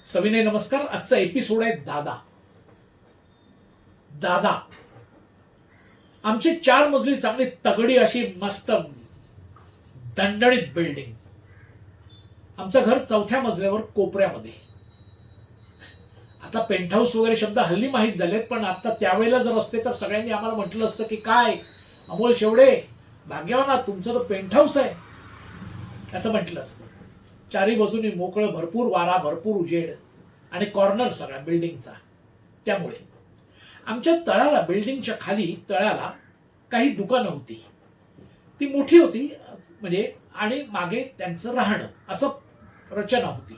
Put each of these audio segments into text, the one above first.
सविनय नमस्कार. आजचा एपिसोड आहे दादा. दादा आमची 4 मजली चांगली तगडी अशी मस्त दणदणीत बिल्डिंग. आमचं घर 4थ्या मजल्यावर कोपऱ्यामध्ये. आता पेंट हाऊस वगैरे शब्द हल्ली माहीत झालेत, पण आता त्यावेळेला जर असते तर सगळ्यांनी आम्हाला म्हटलं असतं की काय अमोल शेवडे भाग्यवान, तुमचं तर पेंट हाऊस आहे असं म्हटलं असतं. चारी बाजूनी मोकळं, भरपूर वारा, भरपूर उजेड आणि कॉर्नर सगळा बिल्डिंगचा. त्यामुळे आमच्या तळाला, बिल्डिंगच्या खाली तळाला काही दुकानं होती. ती मोठी होती म्हणजे, आणि मागे त्यांचं राहणं असं रचना होती.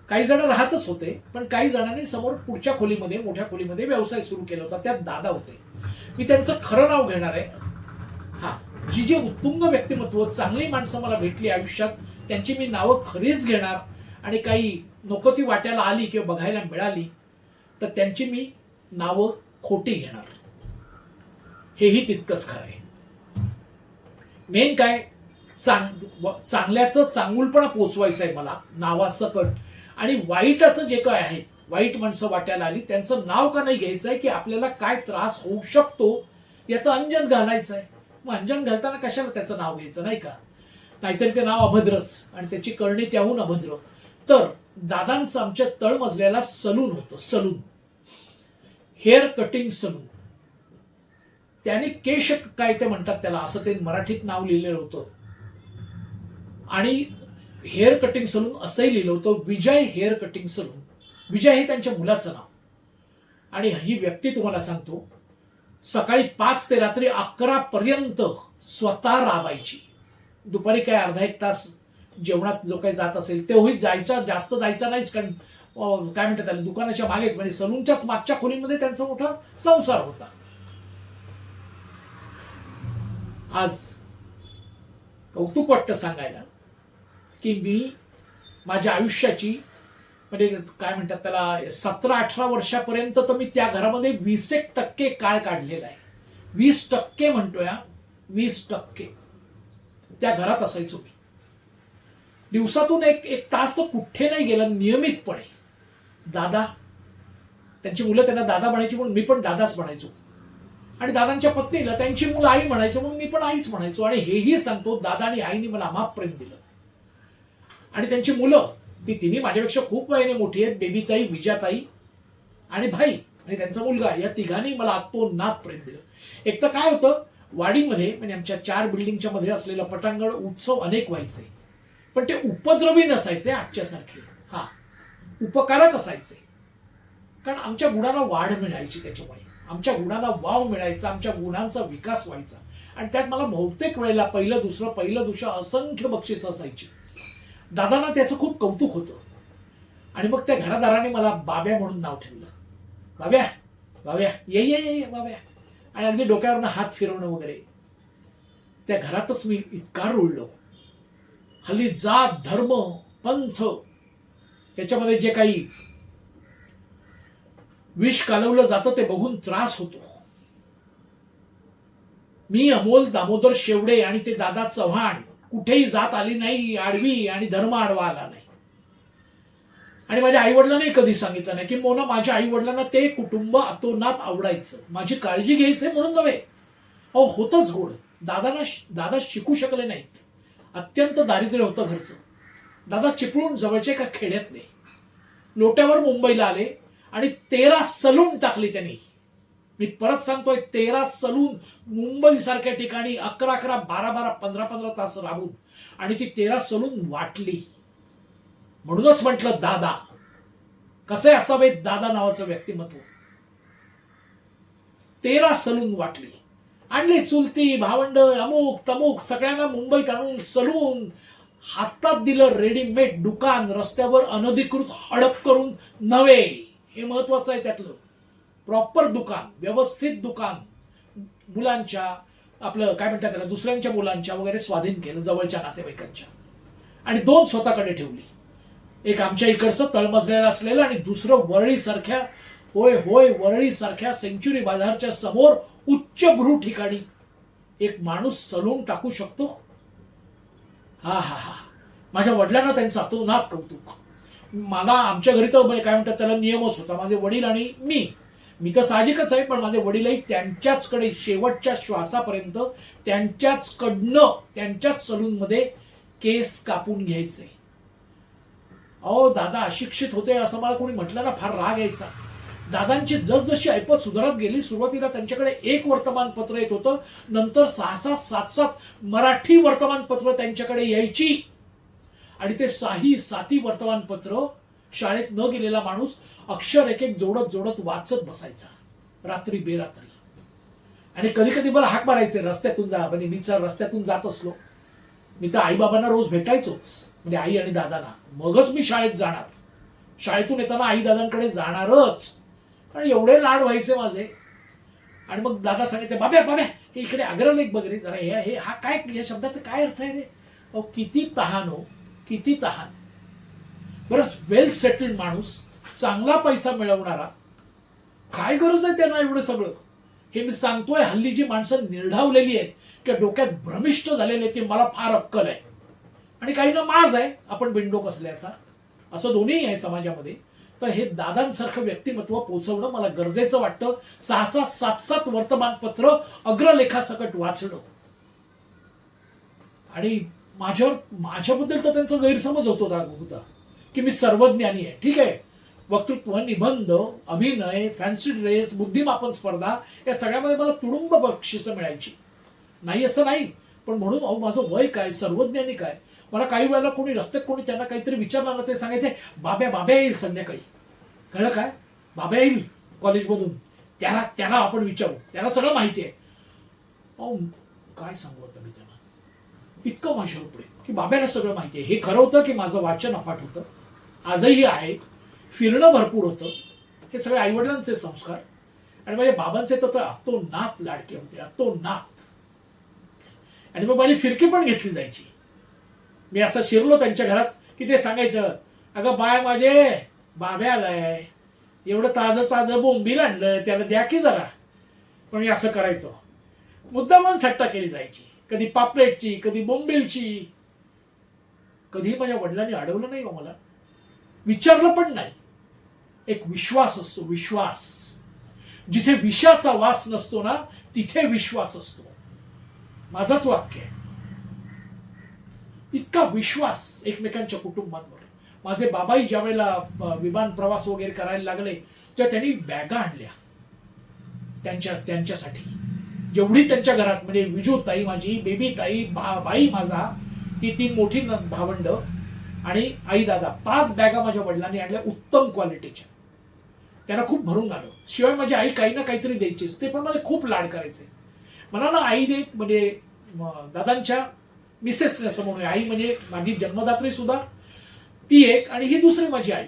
काही जण राहतच होते, पण काही जणांनी समोर पुढच्या खोलीमध्ये, मोठ्या खोलीमध्ये व्यवसाय सुरू केला होता. त्यात दादा होते. मी त्यांचं खरं नाव घेणार आहे. हा, जी जी उत्तुंग व्यक्तिमत्व, चांगली माणसं मला भेटली आयुष्यात, त्यांची मी नावं खरीच घेणार. आणि काही नको ती वाट्याला आली किंवा बघायला मिळाली तर त्यांची मी नावं खोटी घेणार. हेही तितकंच खरं आहे. मेन काय, चांगल्याचं चांगुलपणा पोचवायचं आहे मला नावासकट. आणि वाईटाचं जे काय आहेत, वाईट माणसं वाट्याला आली त्यांचं नाव का नाही घ्यायचं आहे की आपल्याला काय त्रास होऊ शकतो याचं अंजन घालायचं आहे. मग अंजन घालताना कशाला त्याचं नाव घ्यायचं, नाही का? नाहीतरी ते नाव अभद्रच आणि त्याची करणी त्याहून अभद्र. तर दादांचं आमच्या तळमजल्याला सलून होतं. Salon, hair cutting salon. त्याने केश काय ते म्हणतात त्याला, असं ते मराठीत नाव लिहिलेलं होतं. आणि हेअर कटिंग सलून असंही लिहिलं होतं, विजय हेअर कटिंग सलून. विजय हे त्यांच्या मुलाचं नाव. आणि ही व्यक्ती तुम्हाला सांगतो, सकाळी 5 ते रात्री 11 पर्यंत स्वतः राबायची. दुपारी काय अर्धा एक तास जेवणात जो काही जात असेल तेवढी जायचा, जास्त जायचा नाहीच. कारण काय म्हणतात त्याला, दुकानाच्या मागेच म्हणजे सलूनच्याच मागच्या खोलीमध्ये त्यांचा मोठा संसार होता. आज कौतुक वाटतं सांगायला की मी माझ्या आयुष्याची म्हणजे काय म्हणतात त्याला 17-18 वर्षापर्यंत तर मी त्या घरामध्ये 20% काळ काढलेला आहे. 20% म्हणतोय, 20% त्या घरात असायचो मी. दिवसातून एक तास तर कुठे नाही गेला नियमितपणे. दादा, त्यांची मुलं त्यांना दादा म्हणायची म्हणून मी पण दादाच म्हणायचो. आणि दादांच्या पत्नीला त्यांची मुलं आई म्हणायचं म्हणून मी पण आईच म्हणायचो. आणि हेही सांगतो, दादा आणि आईने मला अमाप प्रेम दिलं. आणि त्यांची मुलं ती तिन्ही माझ्यापेक्षा खूप वयाने मोठी आहेत. बेबीताई, विजाताई आणि भाई आणि त्यांचा मुलगा, या तिघांनी मला अतोनात प्रेम दिलं. एक तर काय होतं, वाडीमध्ये म्हणजे आमच्या 4 बिल्डिंगच्या मध्ये असलेला पटांगण उत्सव अनेक व्हायचे, पण ते उपद्रवी नसायचे आजच्यासारखे. हा, उपकारक असायचे. कारण आमच्या गुणांना वाढ मिळायची, त्याच्यामुळे आमच्या गुणांना वाव मिळायचा, आमच्या गुणांचा विकास व्हायचा. आणि त्यात मला बहुतेक वेळेला पहिलं दुसरं असंख्य बक्षीस असायची. दादांना त्याचं खूप कौतुक होतं. आणि मग त्या घरादाराने मला बाब्या म्हणून नाव ठेवलं. बाब्या, बाब्या, ये ये ये बाब्या. आणि अगदी डोक्यावरनं हात फिरवणं वगैरे. त्या घरातच मी इतका रुळलो. हल्ली जात, धर्म, पंथ त्याच्यामध्ये जे काही विष कालवलं जातं ते बघून त्रास होतो. मी अमोल दामोदर शेवडे आणि ते दादा चव्हाण, कुठेही जात आली नाही आडवी आणि धर्म आडवा आला नाही. आणि माझ्या आईवडिलांनी कधी सांगितलं नाही की मोना, माझ्या आईवडिलांना ते कुटुंब अतोनात आवडायचं, माझी काळजी घ्यायचं म्हणून नव्हे. अहो, होतच गोड. दादा शिकू शकले नाहीत. अत्यंत दारिद्र्य होतं घरचं. दादा चिपळूण जवळचे एका खेड्यातले लोट्यावर मुंबईला आले आणि 13 सलून टाकली त्यांनी. मी परत सांगतोय, 13 सलून मुंबई सारख्या ठिकाणी 11-11, 12-12, 15-15 तास राबून. आणि ती 13 सलून वाटली. म्हणूनच म्हटलं दादा. कसे असावे दादा नावाचं व्यक्तिमत्व. 13 सलून वाटली. आणली चुलती, भावंड, अमुक तमुक सगळ्यांना मुंबईत आणून सलून हातात दिलं. रेडीमेड दुकान, रस्त्यावर अनधिकृत हडप करून नव्हे. हे महत्वाचं आहे त्यातलं. प्रॉपर दुकान, व्यवस्थित दुकान. मुलांच्या, आपलं काय म्हणतात त्याला, दुसऱ्यांच्या मुलांच्या वगैरे स्वाधीन केलं, जवळच्या नातेवाईकांच्या. आणि 2 स्वतःकडे ठेवली. एक आमच्या इकडचं तळमजल्याला असलेलं आणि दुसरं वरळीसारख्या, वरळीसारख्या सेंच्युरी बाजारच्या समोर उच्चभ्रू ठिकाणी एक माणूस सलून टाकू शकतो. हा हा हा, माझ्या वडिलांना त्यांचं अतोनात कौतुक. मला आमच्या घरी तर काय म्हणतात त्याला नियमच होता, माझे वडील आणि मी तर साहजिकच आहे, पण माझे वडीलही त्यांच्याचकडे शेवटच्या श्वासापर्यंत त्यांच्याच सलूनमध्ये केस कापून घ्यायचे. अहो दादा अशिक्षित होते असं मला कोणी म्हटलं ना फार राग यायचा. दादांची जसजशी ऐपत सुधारत गेली, सुरुवातीला त्यांच्याकडे एक वर्तमानपत्र येत होतं, नंतर 6-7, 7-7 मराठी वर्तमानपत्र त्यांच्याकडे यायची. आणि ते 6-7 वर्तमानपत्र शाळेत न गेलेला माणूस अक्षर एक एक जोडत वाचत बसायचा रात्री बेरात्री. आणि कधी कधी मला हाक मारायचे रस्त्यातून जा, म्हणजे मी रस्त्यातून जात असलो, मी तर आई बाबांना रोज भेटायचोच, म्हणजे आई आणि दादांना, मगच मी शाळेत जाणार. शाळेतून येताना आई दादांकडे जाणारच. आणि एवढे लाड व्हायचे माझे. आणि मग दादा सांगायचे, बाब्या हे इकडे अग्रलेख बघ रे जरा, हे हा काय, या शब्दाचा काय अर्थ आहे रे. अहो किती तहान हो, किती तहान. बरं वेल सेटल्ड माणूस, चांगला पैसा मिळवणारा, काय गरज आहे त्यांना एवढं सगळं. हे मी सांगतोय, हल्ली जी माणसं निर्ढावलेली आहेत किंवा डोक्यात भ्रमिष्ट झालेले आहेत, की मला फार अक्कल आहे, आणि काही ना माज आहे, आपण बिंडोक असल्याचा, असं दोन्हीही आहे समाजामध्ये. तर हे दादांसारखं व्यक्तिमत्व पोचवणं मला गरजेचं वाटतं. 6-6, 7-7 वर्तमानपत्र अग्रलेखासकट वाचणं. आणि माझ्याबद्दल तर त्यांचा गैरसमज होता की मी सर्वज्ञानी आहे. ठीक आहे, वक्तृत्व, निबंध, अभिनय, फॅन्सी ड्रेस, बुद्धिमापन स्पर्धा, या सगळ्यामध्ये मला तुडुंब बक्षिसं मिळायची, नाही असं नाही. पण म्हणून अहो माझं वय काय, सर्वज्ञानी काय. मला काही वेळेला कोणी रस्त्यात कोणी त्यांना काहीतरी विचारलं ना, ते सांगायचे बाब्या येईल संध्याकाळी. कळलं काय, बाब्या येईल कॉलेजमधून, त्याला आपण विचारू, त्याला सगळं माहिती आहे. अहो काय सांगू आता मी त्यांना, इतकं माझ्यावर प्रेम की बाब्याला सगळं माहिती आहे. हे खरं होतं की माझं वाचन अफाट होतं, आजही आहे, फिरणं भरपूर होतं, हे सगळे आईवडिलांचे संस्कार. आणि माझ्या बाबांचे तर अतोनात लाडके होते, अतोनात. आणि मग माझी फिरकी पण घेतली जायची. मी असं शिरलो त्यांच्या घरात की ते सांगायचं, अगं बाय माझे बाब्या आलाय, एवढं ताजं बोंबील आणलं, त्याला द्या की जरा. पण मी असं करायचो, मुद्दामून थट्टा केली जायची, कधी पापलेटची, कधी बोंबीलची. कधी माझ्या वडिलांनी अडवलं नाही हो मला, विचारलं पण नाही. एक विश्वास असतो, विश्वास. जिथे विषाचा वास नसतो ना, तिथे विश्वास असतो. माझंच वाक्य आहे. इतका विश्वास एकमेकांच्या कुटुंबांवर. माझे बाबाही ज्या वेळेला विमान प्रवास वगैरे करायला लागले, तेव्हा त्यांनी बॅगा आणल्या त्यांच्यासाठी. जेवढी त्यांच्या घरात, म्हणजे विजूताई माझी, बेबीताई, बाई माझा, ही 3 मोठी भावंड आणि आई दादा, 5 बॅगा माझ्या वडिलांनी आणल्या उत्तम क्वालिटीच्या. त्यांना खूप भरून आलं. शिवाय माझी आई काही ना काहीतरी द्यायचीच, ते पण मला खूप लाड करायचे. मला ना आईने, म्हणजे दादांच्या मिसेसने असं म्हणूया, आई म्हणजे माझी जन्मदात्री सुद्धा ती एक, आणि ही दुसरी माझी आई.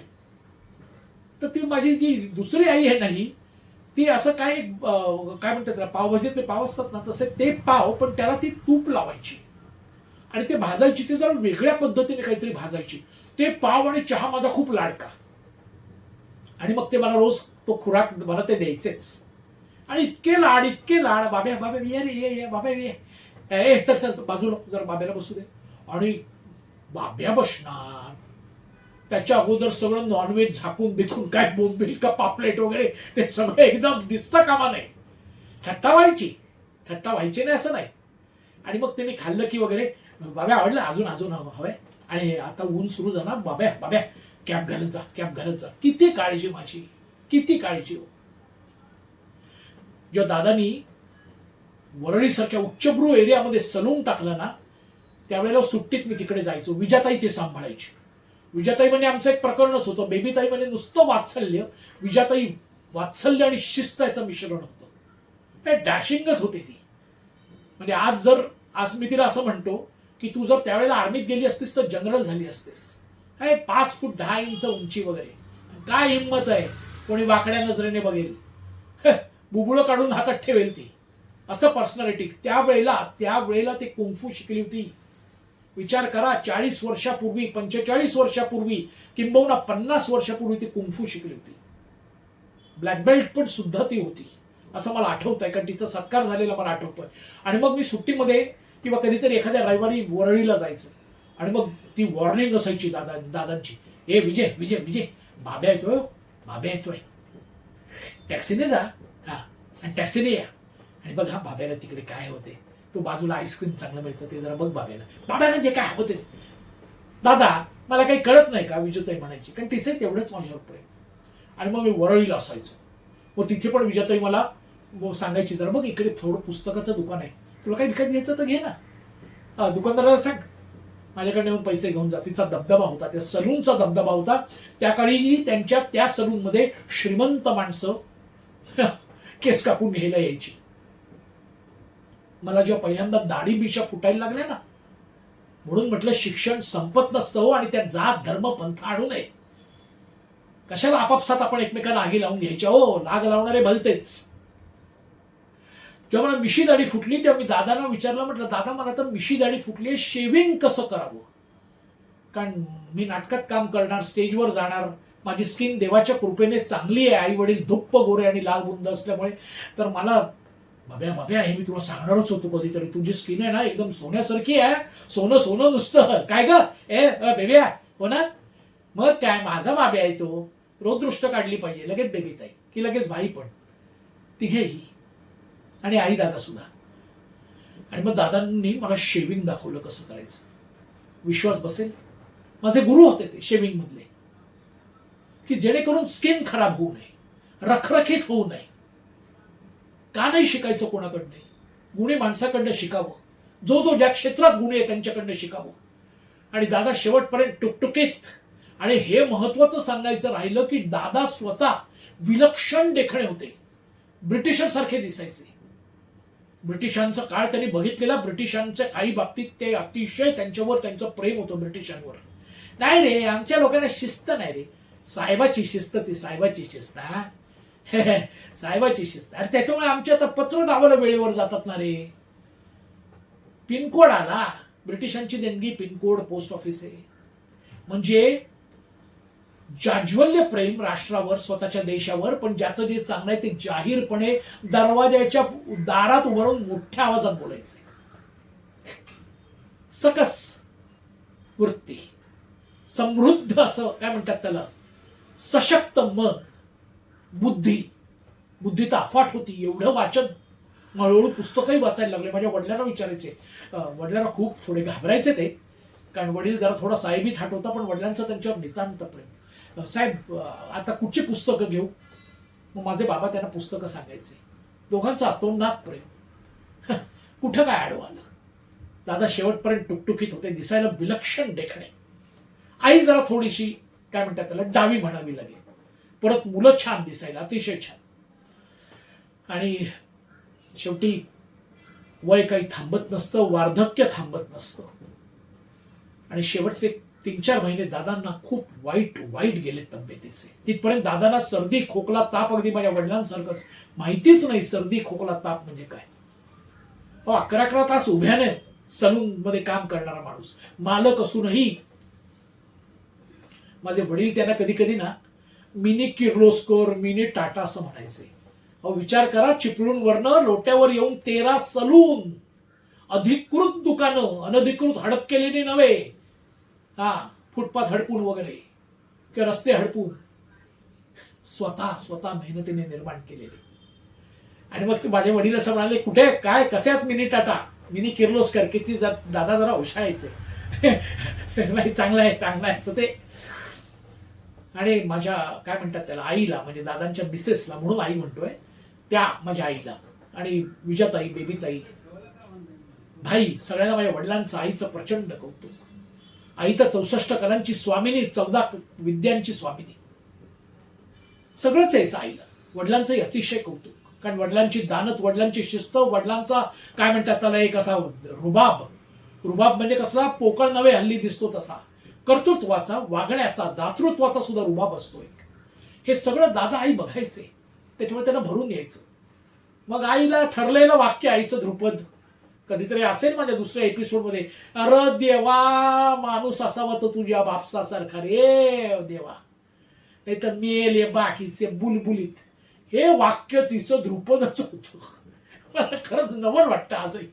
तर ती माझी जी दुसरी आई आहे नाही, ती असं काय म्हणतात त्याला, पावभाजीत पाव असतात ना, तसे ते पाव, पण त्याला ती तूप लावायची आणि ते भाजायची. ते जरा वेगळ्या पद्धतीने काहीतरी भाजायची. ते पाव आणि चहा माझा खूप लाडका. आणि मग ते मला रोज तो खुराक मला ते द्यायचेच. आणि इतके लाड, बाब्या ये बाब्या ये, चल बाजूला जरा बाब्याला बसू दे. आणि बाब्या बसणार, त्याच्या अगोदर सगळं नॉनव्हेज झाकून बिकून, काय बोंबील का पापलेट वगैरे, ते सगळं एकदम दिसता कामा नये. थट्टा व्हायची नाही असं नाही. आणि मग ते मी खाल्लं की वगैरे, बाब्या आवडलं, अजून हवंय, आणि आता ऊन सुरू झालं, बाब्या कॅप घालत जा. किती काळजी माझी, किती काळजी हो. जेव्हा दादानी वरळीसारख्या उच्चभ्रू एरियामध्ये सलून टाकलं ना, त्यावेळेला सुट्टीत मी तिकडे जायचो. विजाताई ते सांभाळायची. विजाताई म्हणजे आमचं एक प्रकरणच होतं. बेबीताई म्हणजे नुसतं वात्सल्य, विजाताई वात्सल्य आणि शिस्त याचं मिश्रण होतं. हे डॅशिंगच होती ती. म्हणजे आज मी तिला असं म्हणतो की तू जर त्यावेळेला आर्मीत गेली असतीस तर जनरल झाली असतेस. 5 फूट 10 इंच उंची वगैरे, काय हिंमत आहे, कोणी वाकड्या नजरेने बघेल, बुबुळं काढून हातात ठेवेल ती, असं पर्सनॅलिटी. त्यावेळेला ते कुंफू शिकली होती. विचार करा, 40 वर्षापूर्वी, 45 वर्षापूर्वी, किंबहुना 50 वर्षापूर्वी ती कुंफू शिकली होती. ब्लॅक बेल्ट पण सुद्धा ती होती, असं मला आठवतंय, कारण तिचा सत्कार झालेला मला आठवतोय. आणि मग मी सुट्टीमध्ये किंवा कधीतरी एखाद्या रविवारी वरळीला जायचं, आणि मग ती वॉर्निंग असायची दादांची ए विजय विजय विजय, बाब्या येतोय, बाब्या येतोय, टॅक्सीने जा, हा आणि टॅक्सीने या, आणि बघ हा बाब्याला तिकडे काय होते, तो बाजूला आईस्क्रीम चांगलं मिळतं ते जरा बघ बाब्याला जे काय हवं ते. दादा मला काही कळत नाही का, विजयताई म्हणायची, कारण तिचं तेवढंच माझ्यावर प्रेम. आणि मग मी वरळीला असायचो, मग तिथे पण विजयताई मला सांगायची, जरा बघ इकडे थोडं पुस्तकाचं दुकान आहे, तुला काही विकत घ्यायचं तर घे ना, दुकानदाराला सांग माझ्याकडे येऊन पैसे घेऊन जा. तिचा दबदबा होता, त्या सलूनचा दबदबा होता. त्या काळी त्यांच्या त्या सलूनमध्ये श्रीमंत माणसं केस कापून घ्यायला यायची. मला जेव्हा पहिल्यांदा दाढी बिशा फुटायला लागल्या ना, म्हणून म्हटलं शिक्षण संपत नसतं हो, आणि त्या जात धर्म पंथ आणू नये. कशाला आपापसात आपण एकमेकांना आगी लावून घ्यायच्या हो, लाग लावणारे भलतेच. जेव्हा मला मिशी दाढी फुटली तेव्हा मी दादांना विचारलं, म्हटलं दादा मला तर मिशी दाढी फुटली आहे, शेविंग कसं करावं, कारण मी नाटकात काम करणार, स्टेजवर जाणार, माझी स्किन देवाच्या कृपेने चांगली आहे, आई वडील धुप्प गोरे आणि लाल बुंद असल्यामुळे. तर मला बाब्या हे मी तुला सांगणारच होतो कधीतरी, तुझी स्किन आहे ना एकदम सोन्यासारखी आहे, सोनं सोनं नुसतं. काय ग ए बेब्या, हो ना, मग काय माझा बाब्या आहे तो, रोज दृष्ट काढली पाहिजे, लगेच बेबीच आहे की लगेच भाई पण, तिघेही, आणि आई दादा सुद्धा. आणि मग दादांनी मला शेविंग दाखवलं कसं करायचं. विश्वास बसेल, माझे गुरु होते ते शेविंग मधले, की जेणेकरून स्किन खराब होऊ नये, रखरखीत होऊ नये. का नाही शिकायचं कोणाकडनं, गुणी माणसाकडनं शिकावं, जो ज्या क्षेत्रात गुणी आहे त्यांच्याकडनं शिकावं. आणि दादा शेवटपर्यंत टुकटुकीत. आणि हे महत्वाचं सांगायचं राहिलं की दादा स्वतः विलक्षण देखणे होते, ब्रिटिशांसारखे दिसायचे. ब्रिटिशांचा काळ त्यांनी बघितलेला, ब्रिटिशांच्या काही बाबतीत ते अतिशय त्यांच्यावर त्यांचं प्रेम होतं ब्रिटिशांवर. नाही रे आमच्या लोकांना शिस्त नाही रे, साहेबाची शिस्त, ती साहेबाची शिस्त, हा साहेबाची शिस्त. अरे त्याच्यामुळे आमचे आता पत्र गावाला वेळेवर जातात ना रे. पिनकोड आला, ब्रिटिशांची देणगी पिनकोड पोस्ट ऑफिस आहे. म्हणजे जाज्वल्य प्रेम राष्ट्रावर, स्वतःच्या देशावर, पण ज्याचं जे चांगलं आहे ते जाहीरपणे दरवाजाच्या दारात उभारून मोठ्या आवाजात बोलायचे. सकस वृत्ती, समृद्ध असं काय म्हणतात त्याला, सशक्त मन, बुद्धी तर अफाट होती. एवढं वाचन, हळूहळू पुस्तकही वाचायला लागले. माझ्या वडिलांना विचारायचे, वडिलांना खूप थोडे घाबरायचे ते, कारण वडील जरा थोडा साहेबी थाट होता, पण वडिलांचं त्यांच्यावर नितांत प्रेम. साहेब आता कुठची पुस्तकं घेऊ, मग माझे बाबा त्यांना पुस्तकं सांगायचे. दोघांचं अतोनात प्रेम. कुठं काय आडवं आलं. दादा शेवटपर्यंत टुकटुकीत होते, दिसायला विलक्षण देखणे. आई जरा थोडीशी काय म्हणतात त्याला डावी म्हणावी लागेल. परत मुलं छान दिसायला, अतिशय छान. आणि शेवटी वय काही थांबत नसतं, वार्धक्य थांबत नसतं. आणि शेवटचे 3-4 महिने दादांना खूप वाईट गेले तब्येतीचे. तिथपर्यंत दादांना सर्दी खोकला ताप, अगदी माझ्या वडिलांसारखंच, माहितीच नाही सर्दी खोकला ताप म्हणजे काय. 11 तास उभ्याने सलून मध्ये काम करणारा माणूस, मालक असूनही. माझे वडील त्यांना कधी कधी ना मिनी किर्लोस्कर, मिनी टाटा असं म्हणायचे. विचार करा, चिपळूण वरनं लोट्यावर येऊन 13 सलून, अधिकृत दुकानं, अनधिकृत हडप केलेली नव्हे, फुटपाथ हडपून वगैरे किंवा रस्ते हडपून, स्वतः मेहनतीने निर्माण केलेले. आणि मग माझे वडील असं म्हणाले, कुठे काय कसे आहात मिनी टाटा, मिनी किर्लोस्कर, किती दादा जरा उशाळायचे. नाही चांगलं आहे असं ते. आणि माझ्या काय म्हणतात त्याला आईला, म्हणजे दादांच्या मिसेसला, म्हणून आई म्हणतोय, त्या माझ्या आईला आणि विजयताई, बेबीताई, भाई, सगळ्यांना माझ्या वडिलांचं आईचं प्रचंड कौतुक. आई तर 64 कलांची स्वामिनी, 14 विद्यांची स्वामिनी, सगळंच यायचं आईला. वडिलांचंही अतिशय कौतुक, कारण वडिलांची दानत, वडिलांची शिस्त, वडिलांचा काय म्हणतात त्याला एक असा रुबाब म्हणजे कसला पोकळ नव्हे हल्ली दिसतो तसा, कर्तृत्वाचा, वागण्याचा, दातृत्वाचा सुद्धा रुबाब असतो एक. हे सगळं दादा आई बघायचे, त्याच्यामुळे त्यांना भरून यायचं. मग आईला ठरलेलं वाक्य, आईचं ध्रुपद कधीतरी असेल माझ्या दुसऱ्या एपिसोडमध्ये, अरे देवा माणूस असावा तर तुझ्या बापसासारखा रे देवा, नाही तर मेले बाकीचे बुलबुलीत. हे वाक्य तिचं ध्रुपदच होतं. मला खरंच नवल वाटतं आजही,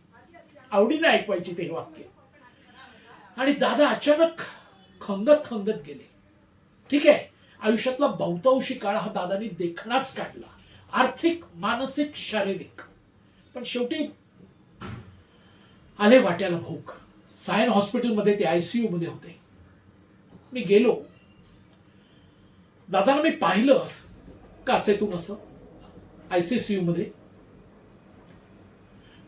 आवडीने ऐकवायची ते वाक्य. आणि दादा अचानक खंगत गेले. ठीक आहे, आयुष्यातला बहुतांशी काळ हा दादानी देखणाच काढला, आर्थिक, मानसिक, शारीरिक. पण शेवटी आले वाट्याला भोग. सायन हॉस्पिटलमध्ये ते आयसीयू मध्ये होते. मी गेलो, दादांना मी पाहिलं काचेतून असं आयसीसीयू मध्ये,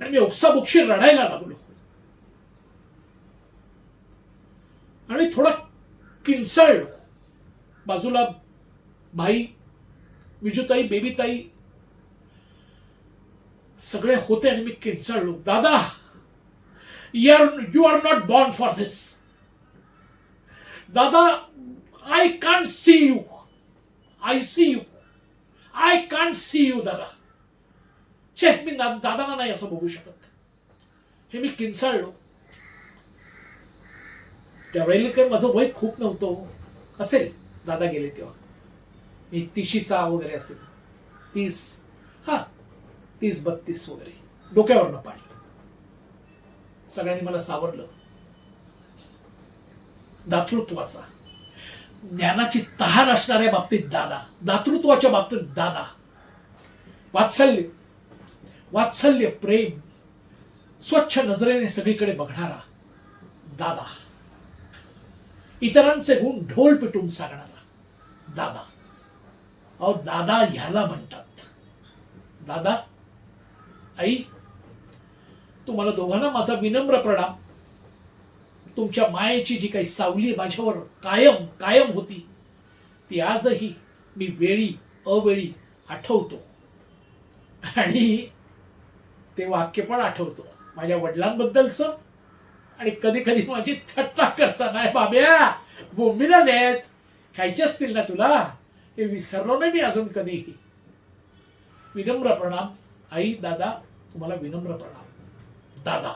आणि मी ओक्साबोक्शी रडायला लागलो आणि थोडा किंचाळलो. बाजूला भाई, विजूताई, बेबीताई सगळे होते आणि मी किंचाळलो, दादा, you are not born for this. दादा, I can't see you, I see you, I can't see you दादा. मी दादांना नाही असं बघू शकत. हे मी किंचाळलो. त्यावेळेला काही माझं वय खूप नव्हतं, असेल दादा गेले तेव्हा मी 30चा वगैरे असेल, 30-32 वगैरे. डोक्यावरनं पाणी. सगळ्यांनी मला सावरलं. दातृत्वाचा, ज्ञानाची तहान असणाऱ्या बाबतीत दादा, दातृत्वाच्या बाबतीत दादा, वात्सल्य, प्रेम, स्वच्छ नजरेने सगळीकडे बघणारा दादा, इतरांचे गुण ढोल पिटून सांगणारा दादा. अहो दादा ह्याला म्हणतात. दादा, आई, तुम्हाला दोघांना माझा विनम्र प्रणाम. तुमच्या मायेची जी काही सावली माझ्यावर कायम कायम होती, ती आजही मी वेळी अवेळी आठवतो. आणि ते वाक्य पण आठवतो माझ्या वडिलांबद्दलचं. आणि कधी कधी माझी थट्टा करताना, बाब्या बोंबीला देत खायचे असतील ना तुला, हे विसरलो नाही मी अजून कधीही. विनम्र प्रणाम आई, दादा, तुम्हाला विनम्र प्रणाम दादा.